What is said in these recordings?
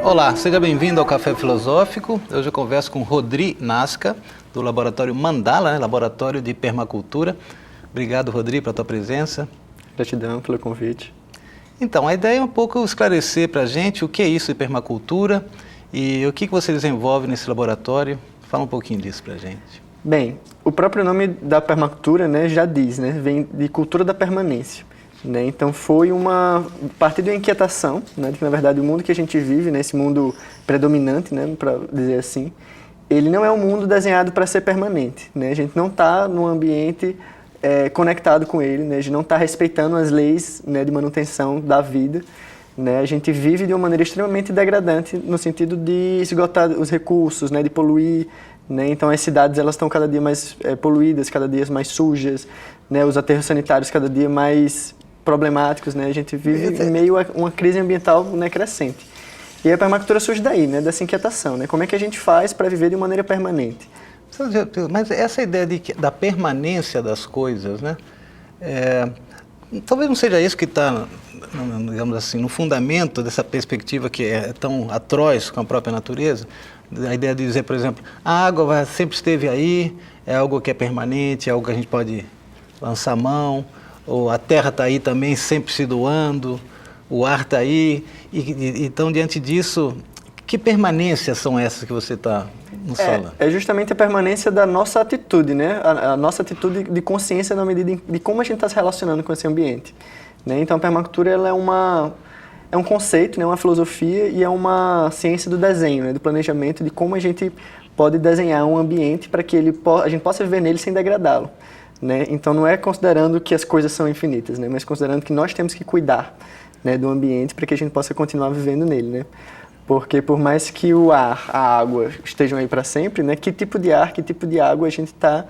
Olá, seja bem-vindo ao Café Filosófico. Hoje eu converso com Rodri Nasca, do Laboratório Mandala, Laboratório de Permacultura. Obrigado, Rodri, pela tua presença. Gratidão pelo convite. Então, a ideia é um pouco esclarecer para a gente o que é isso de permacultura e o que você desenvolve nesse laboratório. Fala um pouquinho disso para a gente. Bem, o próprio nome da permacultura, já diz, vem de cultura da permanência. Então foi partir de uma inquietação, de que na verdade o mundo que a gente vive, esse mundo predominante, para dizer assim, ele não é um mundo desenhado para ser permanente. A gente não está num ambiente conectado com ele, a gente não está respeitando as leis de manutenção da vida. A gente vive de uma maneira extremamente degradante no sentido de esgotar os recursos, de poluir. Então as cidades elas estão cada dia mais poluídas, cada dia mais sujas, os aterros sanitários cada dia mais problemáticos, a gente vive em meio a uma crise ambiental crescente. E a permacultura surge daí, dessa inquietação, como é que a gente faz para viver de maneira permanente? Mas essa ideia da permanência das coisas, talvez não seja isso que está, digamos assim, no fundamento dessa perspectiva que é tão atroz com a própria natureza. A ideia de dizer, por exemplo, a água sempre esteve aí, é algo que é permanente, é algo que a gente pode lançar mão, ou a terra está aí também, sempre se doando, o ar está aí. Então, diante disso, que permanências são essas que você está nos falando? É justamente a permanência da nossa atitude, a nossa atitude de consciência na medida de como a gente está se relacionando com esse ambiente. Então, a permacultura ela é um conceito, uma filosofia e é uma ciência do desenho, do planejamento, de como a gente pode desenhar um ambiente para que a gente possa viver nele sem degradá-lo. Então não é considerando que as coisas são infinitas, mas considerando que nós temos que cuidar do ambiente para que a gente possa continuar vivendo nele. Porque por mais que o ar, a água estejam aí para sempre, que tipo de ar, que tipo de água a gente está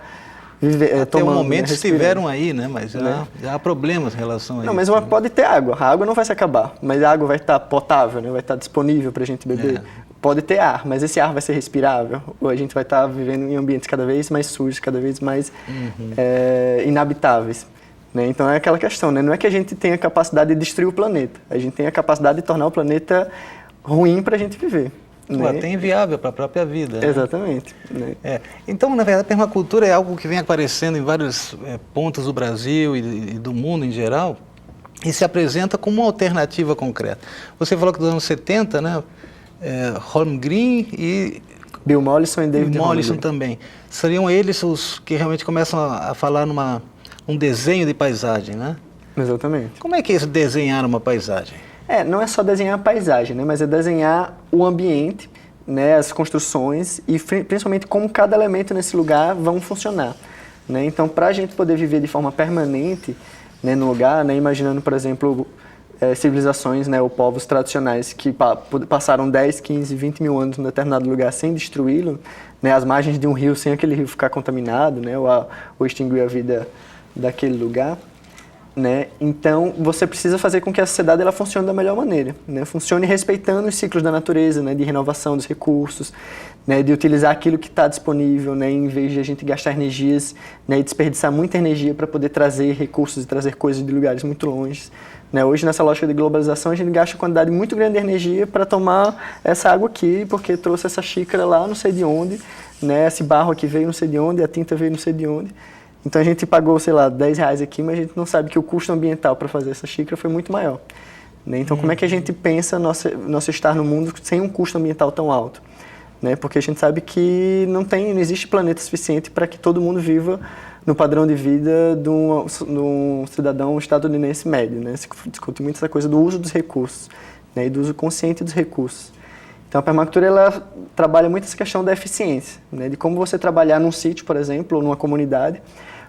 tomando? Até o momento estiveram aí, mas já há problemas em relação a isso. Não, mas pode ter água, a água não vai se acabar, mas a água vai estar potável, vai estar disponível para a gente beber. Pode ter ar, mas esse ar vai ser respirável, ou a gente vai estar vivendo em ambientes cada vez mais sujos, cada vez mais inabitáveis. Então é aquela questão, não é que a gente tenha a capacidade de destruir o planeta, a gente tem a capacidade de tornar o planeta ruim para a gente viver. Até inviável para a própria vida. Exatamente. Então, na verdade, a permacultura é algo que vem aparecendo em vários pontos do Brasil e do mundo em geral, e se apresenta como uma alternativa concreta. Você falou que dos anos 70, Holmgren e Bill Mollison e David Mollison também. Seriam eles os que realmente começam a falar um desenho de paisagem, Exatamente. Como é que é desenhar uma paisagem? Não é só desenhar a paisagem, mas é desenhar o ambiente, as construções e principalmente como cada elemento nesse lugar vão funcionar. Então, para a gente poder viver de forma permanente no lugar, imaginando, por exemplo, civilizações ou povos tradicionais que passaram 10, 15, 20 mil anos em um determinado lugar sem destruí-lo, às margens de um rio sem aquele rio ficar contaminado, ou extinguir a vida daquele lugar. Então, você precisa fazer com que a sociedade ela funcione da melhor maneira. Funcione respeitando os ciclos da natureza, de renovação dos recursos, de utilizar aquilo que está disponível, em vez de a gente gastar energias e desperdiçar muita energia para poder trazer recursos e trazer coisas de lugares muito longe. Hoje, nessa lógica de globalização, a gente gasta uma quantidade muito grande de energia para tomar essa água aqui, porque trouxe essa xícara lá, não sei de onde, esse barro aqui veio não sei de onde, a tinta veio não sei de onde. Então a gente pagou, sei lá, R$10 aqui, mas a gente não sabe que o custo ambiental para fazer essa xícara foi muito maior. Então como é que a gente pensa nosso estar no mundo sem um custo ambiental tão alto? Porque a gente sabe que não existe planeta suficiente para que todo mundo viva no padrão de vida de um cidadão estadunidense médio. Se discute muito essa coisa do uso dos recursos, e do uso consciente dos recursos. Então a permacultura ela trabalha muito essa questão da eficiência, de como você trabalhar num sítio, por exemplo, ou numa comunidade,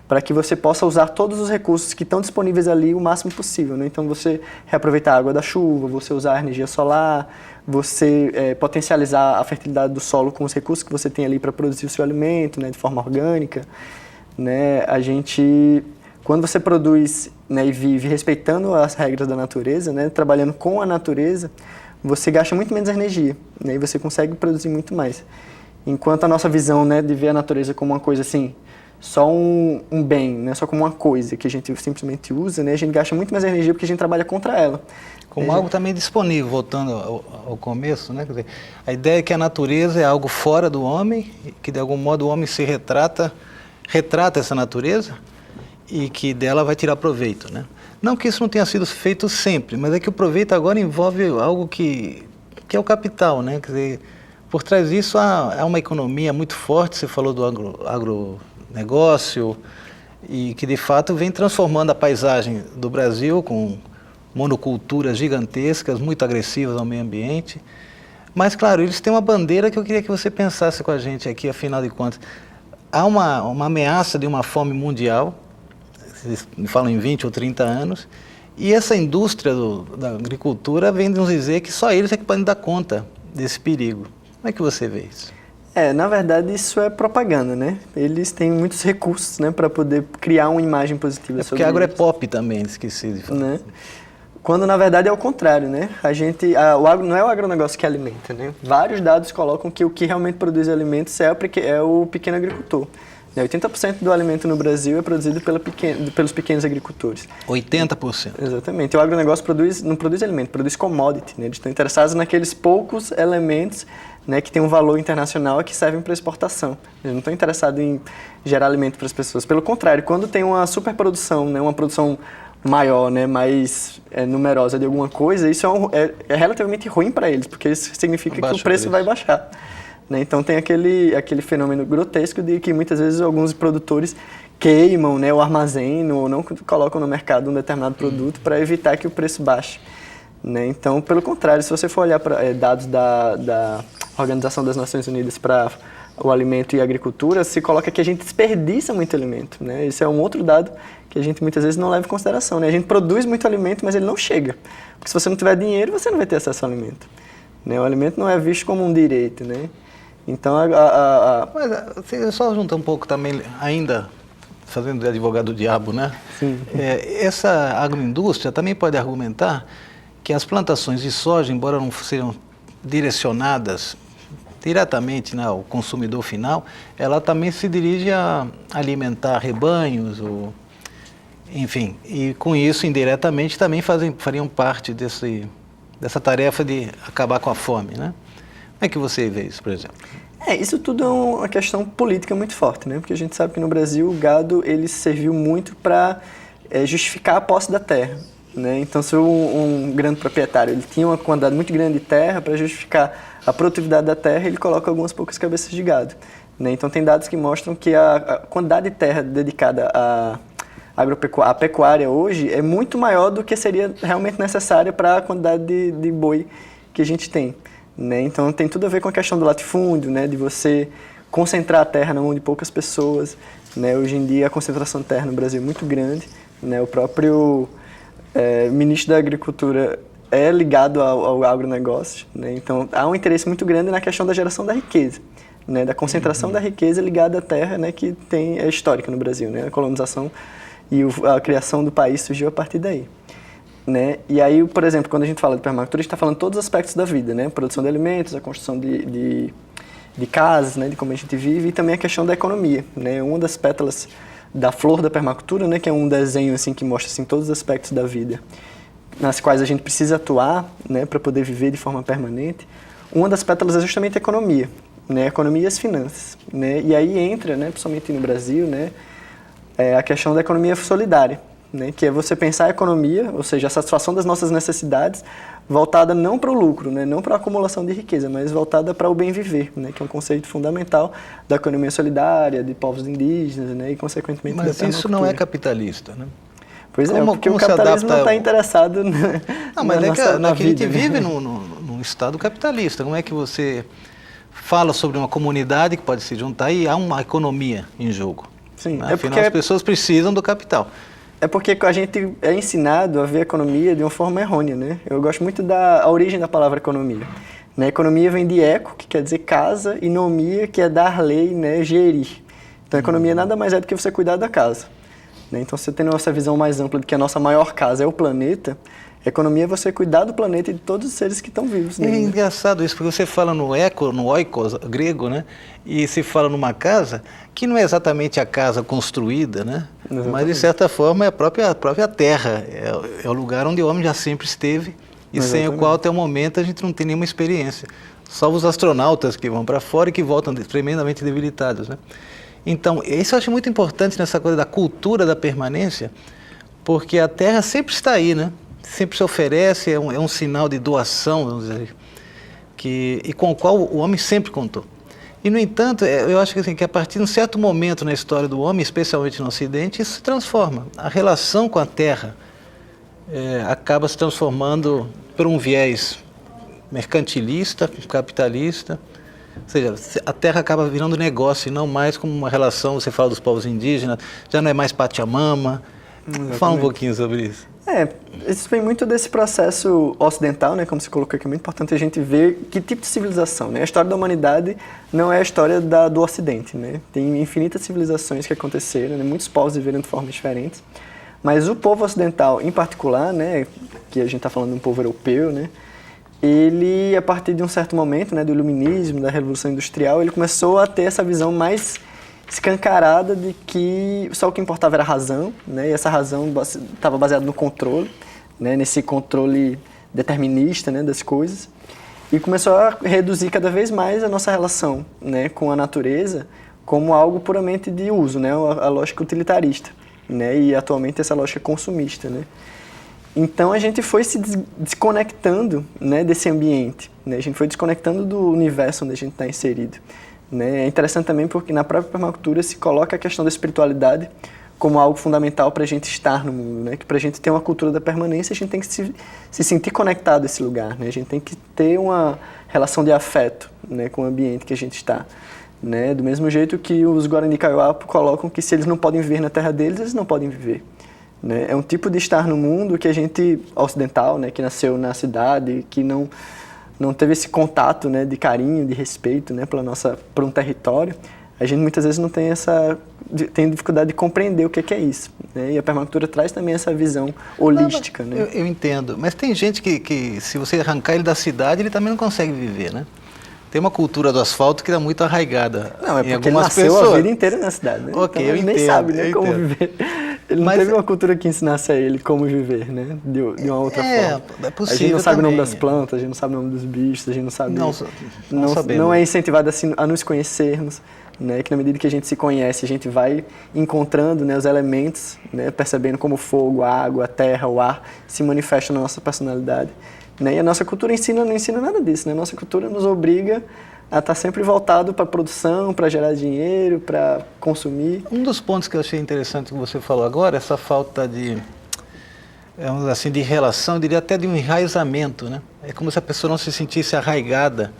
para que você possa usar todos os recursos que estão disponíveis ali o máximo possível. Então você reaproveitar a água da chuva, você usar a energia solar, você potencializar a fertilidade do solo com os recursos que você tem ali para produzir o seu alimento, de forma orgânica. A gente, quando você produz e vive respeitando as regras da natureza, trabalhando com a natureza, você gasta muito menos energia, e você consegue produzir muito mais. Enquanto a nossa visão de ver a natureza como uma coisa assim, só um bem, só como uma coisa que a gente simplesmente usa, a gente gasta muito mais energia porque a gente trabalha contra ela. como algo também disponível, voltando ao começo, né? Quer dizer, a ideia é que a natureza é algo fora do homem, que de algum modo o homem se retrata essa natureza e que dela vai tirar proveito, né? Não que isso não tenha sido feito sempre, mas é que o proveito agora envolve algo que é o capital, né? Quer dizer, por trás disso há uma economia muito forte, você falou do agronegócio, e que de fato vem transformando a paisagem do Brasil com monoculturas gigantescas, muito agressivas ao meio ambiente. Mas, claro, eles têm uma bandeira que eu queria que você pensasse com a gente aqui, afinal de contas. Há uma ameaça de uma fome mundial, vocês me falam em 20 ou 30 anos, e essa indústria da agricultura vem nos dizer que só eles é que podem dar conta desse perigo. Como é que você vê isso? Na verdade, isso é propaganda, né? Eles têm muitos recursos, né, para poder criar uma imagem positiva sobre porque agro eles. É pop também, esqueci de falar. Né? Quando, na verdade, é o contrário, né? Não é o agronegócio que alimenta, né? Vários dados colocam que o que realmente produz alimentos é o pequeno agricultor. 80% do alimento no Brasil é produzido pelos pequenos agricultores. 80%. Exatamente. O agronegócio não produz alimento, produz commodity, né? Eles estão interessados naqueles poucos elementos, né, que têm um valor internacional e que servem para exportação. Eles não estão interessados em gerar alimento para as pessoas. Pelo contrário, quando tem uma superprodução, né, uma produção maior, né, mais numerosa de alguma coisa, isso é relativamente ruim para eles, porque isso significa que o preço vai baixar. Né? Então tem aquele fenômeno grotesco de que muitas vezes alguns produtores queimam, né, o armazenam ou não colocam no mercado um determinado produto para evitar que o preço baixe. Né? Então, pelo contrário, se você for olhar para dados da Organização das Nações Unidas para o alimento e a agricultura, se coloca que a gente desperdiça muito alimento. Né? Esse é um outro dado que a gente muitas vezes não leva em consideração. Né? A gente produz muito alimento, mas ele não chega. Porque se você não tiver dinheiro, você não vai ter acesso ao alimento. Né? O alimento não é visto como um direito. Né? Então, Mas você só junta um pouco também, ainda fazendo de advogado do diabo, né? Sim. Essa agroindústria também pode argumentar que as plantações de soja, embora não sejam direcionadas diretamente, né, ao consumidor final, ela também se dirige a alimentar rebanhos, enfim, e com isso, indiretamente, também fariam parte dessa tarefa de acabar com a fome, né? Como é que você vê isso, por exemplo? Isso tudo é uma questão política muito forte, né? Porque a gente sabe que no Brasil o gado ele serviu muito para justificar a posse da terra. Né? Então, se um grande proprietário ele tinha uma quantidade muito grande de terra, para justificar a produtividade da terra, ele coloca algumas poucas cabeças de gado. Né? Então, tem dados que mostram que a quantidade de terra dedicada à pecuária hoje é muito maior do que seria realmente necessária para a quantidade de boi que a gente tem. Né? Então, tem tudo a ver com a questão do latifúndio, né? De você concentrar a terra na mão de poucas pessoas. Né? Hoje em dia, a concentração de terra no Brasil é muito grande. Né? O próprio ministro da Agricultura é ligado ao agronegócio, né? Então há um interesse muito grande na questão da geração da riqueza, né? Da concentração da riqueza ligada à terra, né? Que é histórica no Brasil, né? A colonização e a criação do país surgiu a partir daí. Né? E aí, por exemplo, quando a gente fala de permacultura, a gente está falando de todos os aspectos da vida, né? Produção de alimentos, a construção de casas, né? De como a gente vive, e também a questão da economia, né? Uma das pétalas da flor da permacultura, né, que é um desenho assim que mostra assim todos os aspectos da vida, nas quais a gente precisa atuar, né, para poder viver de forma permanente. Uma das pétalas é justamente a economia, né, a economia e as finanças, né, e aí entra, né, principalmente no Brasil, né, a questão da economia solidária, né, que é você pensar a economia, ou seja, a satisfação das nossas necessidades, voltada não para o lucro, né, não para a acumulação de riqueza, mas voltada para o bem viver, né, que é um conceito fundamental da economia solidária, de povos indígenas, né, e consequentemente da permacultura. Mas isso não é capitalista, né? Pois é, porque o capitalismo não está interessado na que a gente vive num estado capitalista. Como é que você fala sobre uma comunidade que pode se juntar e há uma economia em jogo? Sim, né? Afinal, as pessoas precisam do capital. É porque a gente é ensinado a ver a economia de uma forma errônea, né? Eu gosto muito da origem da palavra economia. Né? Economia vem de eco, que quer dizer casa, e nomia, que é dar lei, né? Gerir. Então, a economia nada mais é do que você cuidar da casa. Né? Então, se você tem essa visão mais ampla de que a nossa maior casa é o planeta, a economia é você cuidar do planeta e de todos os seres que estão vivos. É engraçado isso, porque você fala no oikos grego, né? E se fala numa casa que não é exatamente a casa construída, né? Mas, de certa forma, é a própria terra. É o lugar onde o homem já sempre esteve e sem o qual até o momento a gente não tem nenhuma experiência. Só os astronautas que vão para fora e que voltam tremendamente debilitados, né? Então, isso eu acho muito importante nessa coisa da cultura da permanência, porque a Terra sempre está aí, né? Sempre se oferece, é um sinal de doação, vamos dizer, e com o qual o homem sempre contou. E, no entanto, eu acho que, assim, que a partir de um certo momento na história do homem, especialmente no Ocidente, isso se transforma. A relação com a Terra acaba se transformando por um viés mercantilista, capitalista. Ou seja, a Terra acaba virando negócio e não mais como uma relação, você fala dos povos indígenas, já não é mais Pachamama. Fala um pouquinho sobre isso. Isso vem muito desse processo ocidental, né, como você colocou aqui, é muito importante a gente ver que tipo de civilização, né? A história da humanidade não é a história do Ocidente, né? Tem infinitas civilizações que aconteceram, né? Muitos povos viveram de formas diferentes, mas o povo ocidental em particular, né, que a gente está falando de um povo europeu, né, ele, a partir de um certo momento, né, do iluminismo, da Revolução Industrial, ele começou a ter essa visão mais escancarada de que só o que importava era a razão, né, e essa razão estava baseada no controle, né, nesse controle determinista, né, das coisas, e começou a reduzir cada vez mais a nossa relação, né, com a natureza como algo puramente de uso, né, a lógica utilitarista, né, e atualmente essa lógica consumista, né. Então a gente foi se desconectando, né, desse ambiente, né, a gente foi desconectando do universo onde a gente está inserido. Né? É interessante também porque na própria permacultura se coloca a questão da espiritualidade como algo fundamental para a gente estar no mundo, né? Que para a gente ter uma cultura da permanência a gente tem que se sentir conectado a esse lugar, né? A gente tem que ter uma relação de afeto, né, com o ambiente que a gente está, né? Do mesmo jeito que os Guarani Kaiowá colocam que se eles não podem viver na terra deles, eles não podem viver, né? É um tipo de estar no mundo que a gente ocidental, né, que nasceu na cidade, que não teve esse contato, né, de carinho, de respeito, né, por um território, a gente muitas vezes não tem tem dificuldade de compreender o que é isso, né? E a permacultura traz também essa visão holística, né? Eu entendo, mas tem gente que se você arrancar ele da cidade, ele também não consegue viver, né? Tem uma cultura do asfalto que está muito arraigada. Não, é em porque ele nasceu pessoas. A vida inteira na cidade, né? Ok, então, eu ele nem entendo, sabe, né, como entendo. viver. Ele não teve uma cultura que ensinasse a ele como viver, né? De uma outra forma. É possível. A gente não sabe também. o nome das plantas, a gente não sabe o nome dos bichos, a gente não sabe. Não não é incentivado assim, a nos conhecermos, né? Que na medida que a gente se conhece, a gente vai encontrando, né, os elementos, né, percebendo como o fogo, a água, a terra, o ar se manifestam na nossa personalidade, né? E a nossa cultura não ensina nada disso, né? A nossa cultura nos obriga a estar sempre voltado para a produção, para gerar dinheiro, para consumir. Um dos pontos que eu achei interessante que você falou agora, essa falta de, assim, de relação, eu diria até de um enraizamento, né? É como se a pessoa não se sentisse arraigada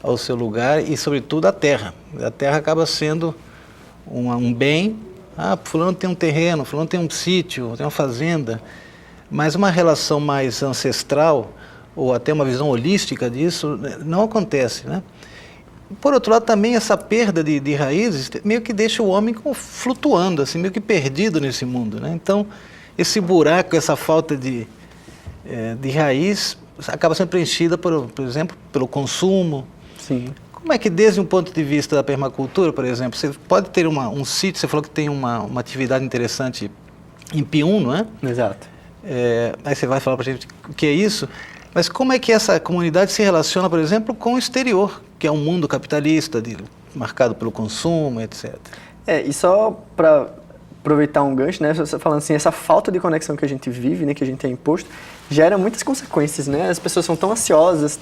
ao seu lugar e, sobretudo, à terra. A terra acaba sendo um bem. Fulano tem um terreno, fulano tem um sítio, tem uma fazenda, mas uma relação mais ancestral, ou até uma visão holística disso, não acontece, né? Por outro lado, também essa perda de raízes meio que deixa o homem flutuando, assim, meio que perdido nesse mundo, né? Então, esse buraco, essa falta de raiz acaba sendo preenchida, por exemplo, pelo consumo. Sim. Como é que, desde um ponto de vista da permacultura, por exemplo, você pode ter um sítio, você falou que tem uma atividade interessante em Pium, não é? Exato. Aí você vai falar para a gente o que é isso, mas como é que essa comunidade se relaciona, por exemplo, com o exterior, que é um mundo capitalista, marcado pelo consumo, etc. E só para aproveitar um gancho, né, você falando assim, essa falta de conexão que a gente vive, né, que a gente é imposto, gera muitas consequências, né? As pessoas são tão ansiosas,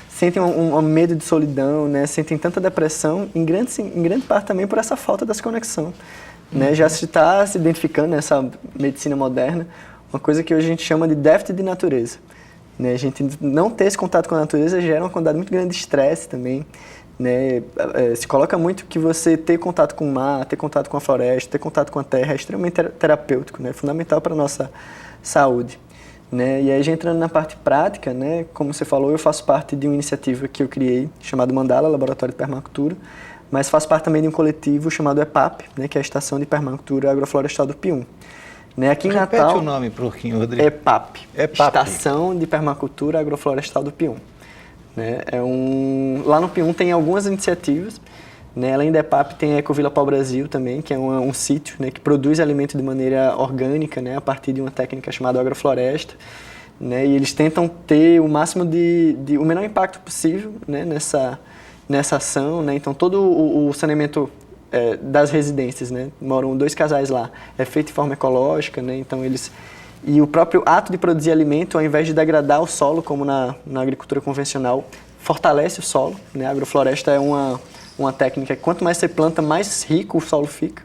sentem um medo de solidão, né? Sentem tanta depressão, em grande parte também por essa falta dessa conexão, né? Já se está se identificando nessa medicina moderna uma coisa que hoje a gente chama de déficit de natureza, né? A gente não ter esse contato com a natureza gera uma quantidade muito grande de estresse também, né? Se coloca muito que você ter contato com o mar, ter contato com a floresta, ter contato com a terra é extremamente terapêutico, né? É fundamental para a nossa saúde, né? E aí, já entrando na parte prática, né, como você falou, eu faço parte de uma iniciativa que eu criei, chamado Mandala, Laboratório de Permacultura, mas faço parte também de um coletivo chamado EPAP, né, que é a Estação de Permacultura Agroflorestal do Pium. Né, aqui em Natal... Repete o nome para o Rodrigo. EPAP, Estação de Permacultura Agroflorestal do Pium. Né, lá no Pium tem algumas iniciativas, né, além da EPAP tem a Ecovila Pau Brasil também, que é um sítio, né, que produz alimento de maneira orgânica, né, a partir de uma técnica chamada agrofloresta. né? E eles tentam ter o máximo o menor impacto possível, né? Nessa ação, né? Então todo o saneamento das residências, né? Moram 2 casais lá, é feito de forma ecológica, né? Então e o próprio ato de produzir alimento, ao invés de degradar o solo, como na agricultura convencional, fortalece o solo, né? A agrofloresta é uma técnica que quanto mais você planta, mais rico o solo fica,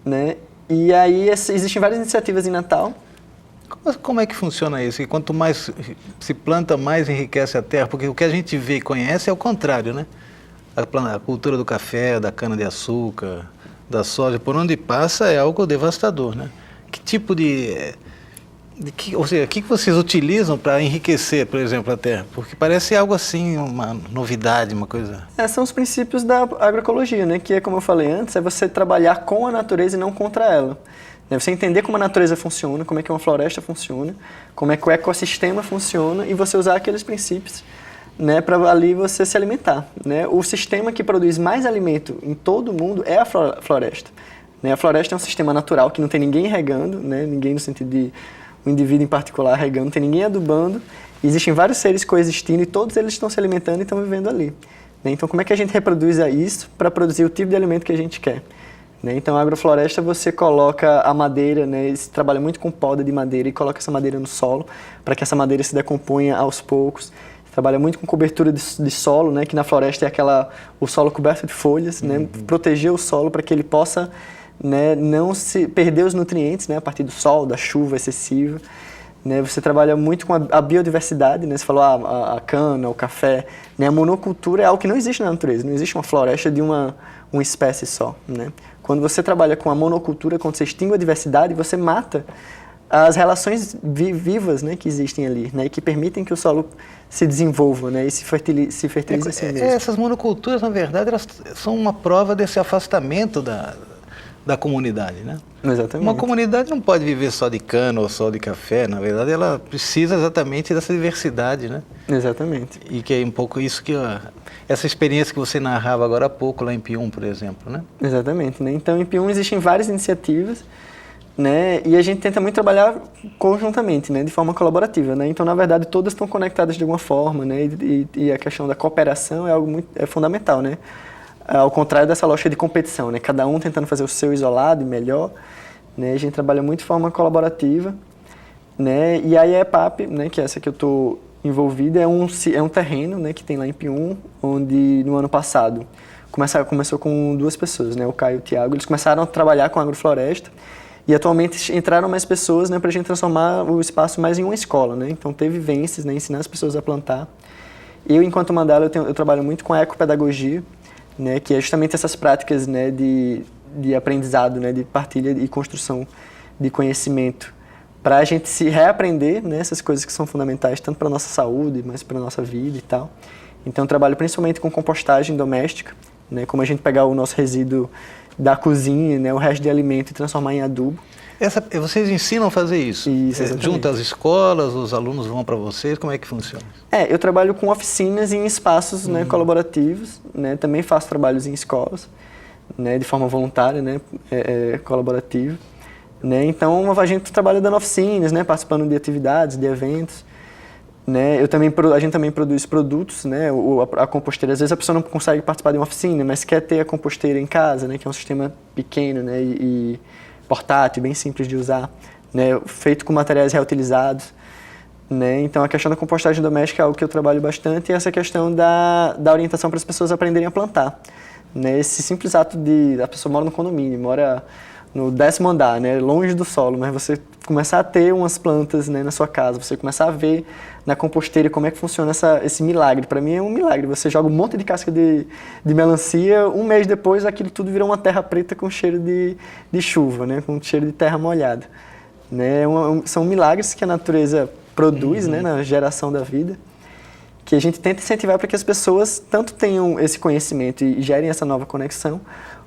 né? E aí existem várias iniciativas em Natal. Como é que funciona isso? E quanto mais se planta, mais enriquece a terra? Porque o que a gente vê e conhece é o contrário, né? A cultura do café, da cana-de-açúcar, da soja, por onde passa é algo devastador, né? Que tipo ou seja, o que vocês utilizam para enriquecer, por exemplo, a terra? Porque parece algo assim, uma novidade, uma coisa... São os princípios da agroecologia, né? Que é, como eu falei antes, é você trabalhar com a natureza e não contra ela. Você entender como a natureza funciona, como é que uma floresta funciona, como é que o ecossistema funciona e você usar aqueles princípios, né, para ali você se alimentar, né? O sistema que produz mais alimento em todo o mundo é a floresta, né? A floresta é um sistema natural que não tem ninguém regando, né? Ninguém no sentido de um indivíduo em particular regando, não tem ninguém adubando. Existem vários seres coexistindo e todos eles estão se alimentando e estão vivendo ali, né? Então, como é que a gente reproduz isso para produzir o tipo de alimento que a gente quer? Né? Então, a agrofloresta, você coloca a madeira, né? Você trabalha muito com poda de madeira e coloca essa madeira no solo para que essa madeira se decomponha aos poucos. Você trabalha muito com cobertura de solo, né? Que na floresta é o solo coberto de folhas, né? Proteger o solo para que ele possa, né, não se perder os nutrientes, né? A partir do sol, da chuva excessiva. Né? Você trabalha muito com a biodiversidade, né? Você falou a cana, o café. Né? A monocultura é algo que não existe na natureza, não existe uma floresta de uma espécie só. Né? Quando você trabalha com a monocultura, quando você extingue a diversidade, você mata as relações vivas, né, que existem ali, né, e que permitem que o solo se desenvolva, né, e se fertilize a si mesmo. Essas monoculturas, na verdade, elas são uma prova desse afastamento da comunidade, né? Exatamente. Uma comunidade não pode viver só de cana ou só de café, na verdade ela precisa exatamente dessa diversidade, né? Exatamente. E que é um pouco isso essa experiência que você narrava agora há pouco lá em Pium, por exemplo, né? Exatamente, né? Então em Pium existem várias iniciativas, né? E a gente tenta muito trabalhar conjuntamente, né? De forma colaborativa, né? Então na verdade todas estão conectadas de alguma forma, né? E a questão da cooperação é algo muito fundamental, né? Ao contrário dessa lógica de competição, né? Cada um tentando fazer o seu isolado e melhor, né? A gente trabalha muito de forma colaborativa, né? E aí a EPAP, né? Que é essa que eu estou envolvido, é um terreno, né? Que tem lá em Pium, onde no ano passado começou com 2 pessoas, né? O Caio e o Tiago. Eles começaram a trabalhar com a agrofloresta e atualmente entraram mais pessoas, né? Para a gente transformar o espaço mais em uma escola, né? Então ter vivências, né? Ensinar as pessoas a plantar. Eu, enquanto Mandala, eu trabalho muito com a ecopedagogia, né, que é justamente essas práticas, né, de aprendizado, né, de partilha e construção de conhecimento, para a gente se reaprender, né, essas coisas que são fundamentais tanto para a nossa saúde, mas para a nossa vida e tal. Então eu trabalho principalmente com compostagem doméstica, né, como a gente pegar o nosso resíduo da cozinha, né, o resto de alimento e transformar em adubo. Vocês ensinam a fazer isso? Isso, junto às escolas, os alunos vão para vocês, como é que funciona? Eu trabalho com oficinas em espaços, né, colaborativos, né, também faço trabalhos em escolas, né, de forma voluntária, né, colaborativa. Né, então a gente trabalha dando oficinas, né, participando de atividades, de eventos. Né, a gente também produz produtos, né, a composteira. Às vezes a pessoa não consegue participar de uma oficina, mas quer ter a composteira em casa, né, que é um sistema pequeno, né, e portátil, bem simples de usar, né, feito com materiais reutilizados, né, então a questão da compostagem doméstica é algo que eu trabalho bastante e essa questão da orientação para as pessoas aprenderem a plantar, né, esse simples ato a pessoa mora no condomínio, mora no 10º andar, né, longe do solo, mas você começar a ter umas plantas, né, na sua casa, você começar a ver na composteira como é que funciona esse milagre. Para mim é um milagre. Você joga um monte de casca de melancia, um mês depois aquilo tudo virou uma terra preta com cheiro de chuva, né, com cheiro de terra molhada. Né, são milagres que a natureza produz, né, na geração da vida, que a gente tenta incentivar para que as pessoas tanto tenham esse conhecimento e gerem essa nova conexão,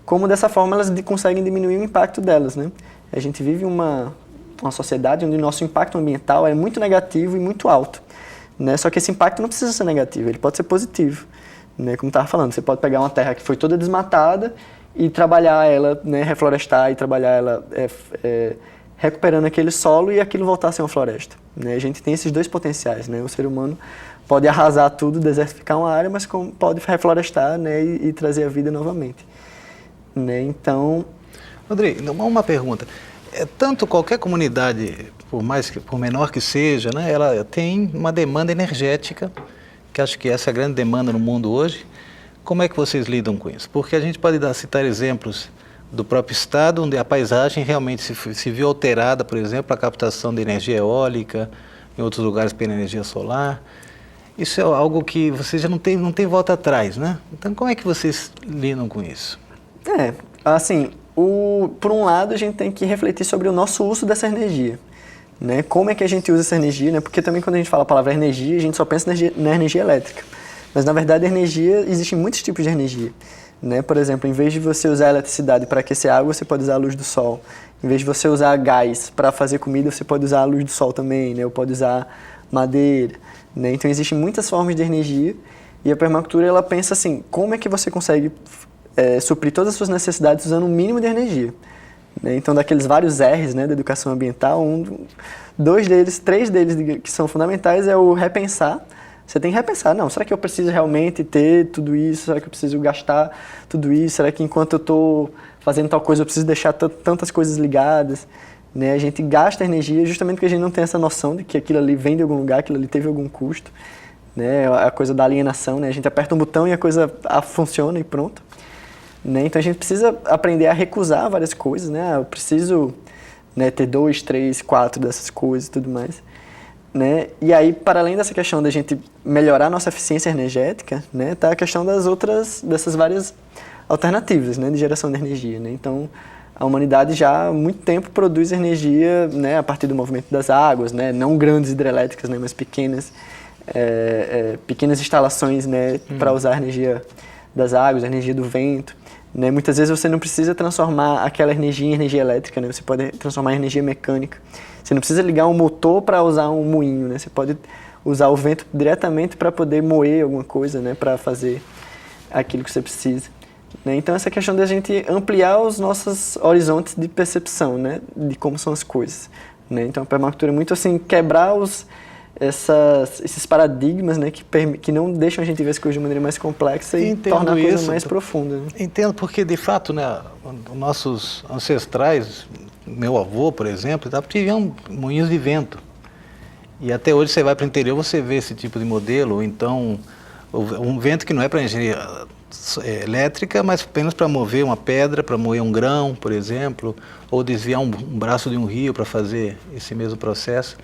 como dessa forma elas conseguem diminuir o impacto delas, né? A gente vive uma sociedade onde o nosso impacto ambiental é muito negativo e muito alto, né? Só que esse impacto não precisa ser negativo, ele pode ser positivo, né? Como eu estava falando, você pode pegar uma terra que foi toda desmatada e trabalhar ela, né, reflorestar e trabalhar ela, recuperando aquele solo e aquilo voltar a ser uma floresta. Né? A gente tem esses dois potenciais, né? O ser humano pode arrasar tudo, desertificar uma área, mas pode reflorestar, né? e trazer a vida novamente. Né? Então... Rodrigo, uma pergunta. Tanto qualquer comunidade, por menor que seja, né, ela tem uma demanda energética, que acho que essa é a grande demanda no mundo hoje. Como é que vocês lidam com isso? Porque a gente pode citar exemplos do próprio estado, onde a paisagem realmente se viu alterada, por exemplo, a captação de energia eólica, em outros lugares pela energia solar. Isso é algo que vocês já não tem volta atrás, né? Então, como é que vocês lidam com isso? Assim, por um lado, a gente tem que refletir sobre o nosso uso dessa energia. Né? Como é que a gente usa essa energia? Né? Porque também quando a gente fala a palavra energia, a gente só pensa na energia elétrica. Mas, na verdade, existem muitos tipos de energia. Né? Por exemplo, em vez de você usar a eletricidade para aquecer água, você pode usar a luz do sol. Em vez de você usar gás para fazer comida, você pode usar a luz do sol também, né? Ou pode usar madeira. Né? Então, existem muitas formas de energia e a permacultura ela pensa assim, como é que você consegue suprir todas as suas necessidades usando o mínimo de energia. Né? Então, daqueles vários R's, né, da educação ambiental, três deles que são fundamentais é o repensar. Você tem que repensar, não, será que eu preciso realmente ter tudo isso? Será que eu preciso gastar tudo isso? Será que enquanto eu estou fazendo tal coisa eu preciso deixar tantas coisas ligadas? Né? A gente gasta energia justamente porque a gente não tem essa noção de que aquilo ali vem de algum lugar, aquilo ali teve algum custo. Né? A coisa da alienação, né? A gente aperta um botão e a coisa funciona e pronto. Né? Então a gente precisa aprender a recusar várias coisas, né? Eu preciso, né, ter 2, 3, 4 dessas coisas e tudo mais. Né? E aí, para além dessa questão da gente melhorar a nossa eficiência energética, né, tá a questão dessas várias alternativas, né, de geração de energia. Né? Então, a humanidade já há muito tempo produz energia, né, a partir do movimento das águas, né, não grandes hidrelétricas, né, mas pequenas instalações, né, para usar a energia das águas, a energia do vento. Né? Muitas vezes você não precisa transformar aquela energia em energia elétrica, né? Você pode transformar em energia mecânica. Você não precisa ligar um motor para usar um moinho, né? Você pode usar o vento diretamente para poder moer alguma coisa, né? Para fazer aquilo que você precisa. Né? Então, essa questão da gente ampliar os nossos horizontes de percepção, né? De como são as coisas. Né? Então, a permacultura é muito assim, quebrar esses paradigmas, né, que não deixam a gente ver as coisas de maneira mais complexa e tornar a coisa mais profunda. Né? Entendo, porque de fato, né, nossos ancestrais, meu avô, por exemplo, tinham moinhos de vento. E até hoje você vai para o interior, você vê esse tipo de modelo, ou então um vento que não é para engenharia elétrica, mas apenas para mover uma pedra, para moer um grão, por exemplo, ou desviar um braço de um rio para fazer esse mesmo processo.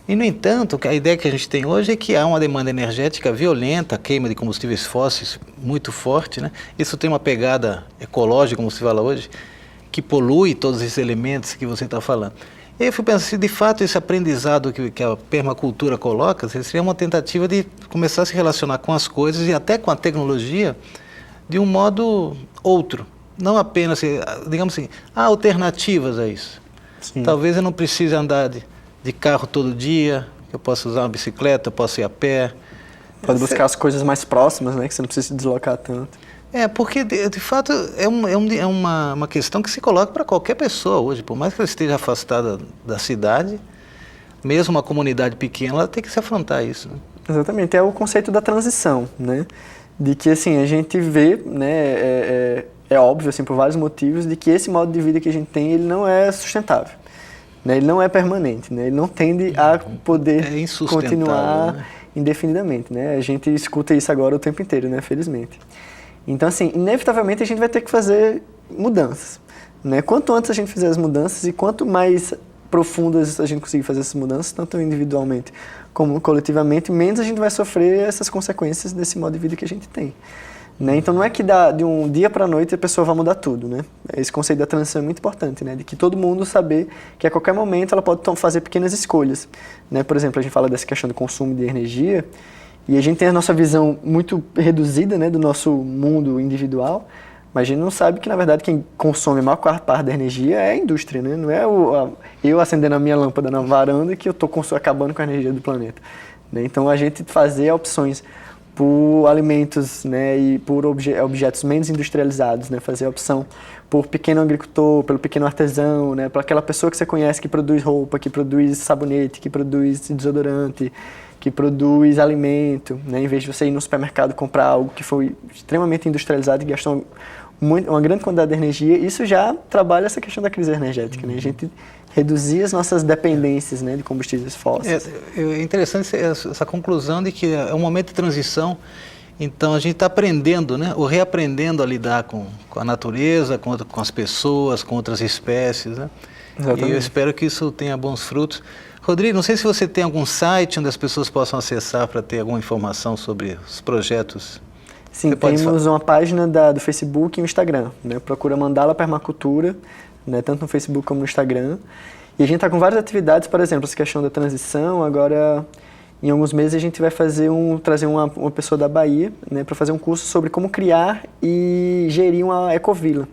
E, no entanto, a ideia que a gente tem hoje é que há uma demanda energética violenta, a queima de combustíveis fósseis muito forte, né? Isso tem uma pegada ecológica, como se fala hoje, que polui todos esses elementos que você está falando. E eu fui pensando, se de fato esse aprendizado que a permacultura coloca, seria uma tentativa de começar a se relacionar com as coisas e até com a tecnologia de um modo outro. Não apenas, digamos assim, há alternativas a isso. Sim. Talvez eu não precise andar de carro todo dia, eu posso usar uma bicicleta, eu posso ir a pé. Pode buscar as coisas mais próximas, né, que você não precisa se deslocar tanto. Porque de fato é uma questão que se coloca para qualquer pessoa hoje, por mais que ela esteja afastada da cidade, mesmo uma comunidade pequena, ela tem que se afrontar isso. Né? Exatamente, é o conceito da transição, né, de que assim, a gente vê, né, é óbvio, assim, por vários motivos, de que esse modo de vida que a gente tem, ele não é sustentável. Né, ele não é permanente, né, ele não tende a poder continuar, né, indefinidamente. Né? A gente escuta isso agora o tempo inteiro, né, felizmente. Então, assim, inevitavelmente a gente vai ter que fazer mudanças. Né? Quanto antes a gente fizer as mudanças e quanto mais profundas a gente conseguir fazer essas mudanças, tanto individualmente como coletivamente, menos a gente vai sofrer essas consequências desse modo de vida que a gente tem. Né? Então, não é que de um dia para a noite a pessoa vai mudar tudo. Né? Esse conceito da transição é muito importante, né? De que todo mundo saber que a qualquer momento ela pode fazer pequenas escolhas. Né? Por exemplo, a gente fala dessa questão do consumo de energia e a gente tem a nossa visão muito reduzida, né, do nosso mundo individual, mas a gente não sabe que, na verdade, quem consome a maior parte da energia é a indústria. Né? Não é eu acendendo a minha lâmpada na varanda que eu estou acabando com a energia do planeta. Né? Então, a gente fazer opções por alimentos, né, e por objetos menos industrializados, né, fazer a opção por pequeno agricultor, pelo pequeno artesão, né, para aquela pessoa que você conhece que produz roupa, que produz sabonete, que produz desodorante, que produz alimento, né, em vez de você ir no supermercado comprar algo que foi extremamente industrializado e gastou uma grande quantidade de energia. Isso já trabalha essa questão da crise energética, né, a gente reduzir as nossas dependências, né, de combustíveis fósseis. É interessante essa conclusão de que é um momento de transição, então a gente está aprendendo, né, ou reaprendendo a lidar com a natureza, com as pessoas, com outras espécies, né? Exatamente. E eu espero que isso tenha bons frutos. Rodrigo, não sei se você tem algum site onde as pessoas possam acessar para ter alguma informação sobre os projetos. Sim, temos uma página do Facebook e o Instagram, né? Procura Mandala Permacultura, né? Tanto no Facebook como no Instagram. E a gente está com várias atividades, por exemplo, essa questão da transição. Agora, em alguns meses, a gente vai trazer uma pessoa da Bahia, né? Para fazer um curso sobre como criar e gerir uma ecovila.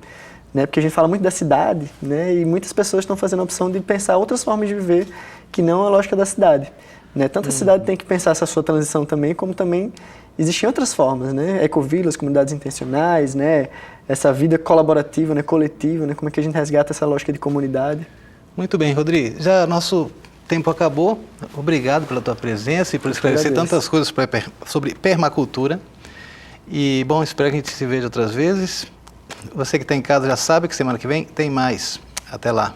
Né? Porque a gente fala muito da cidade, né? E muitas pessoas estão fazendo a opção de pensar outras formas de viver que não a lógica da cidade. Né? Tanto a cidade tem que pensar essa sua transição também, como também existem outras formas, né? Ecovilas, comunidades intencionais, né? Essa vida colaborativa, né? Coletiva, né? Como é que a gente resgata essa lógica de comunidade. Muito bem, Rodrigo. Já nosso tempo acabou. Obrigado pela tua presença e por esclarecer tantas coisas sobre permacultura. E, bom, espero que a gente se veja outras vezes. Você que está em casa já sabe que semana que vem tem mais. Até lá.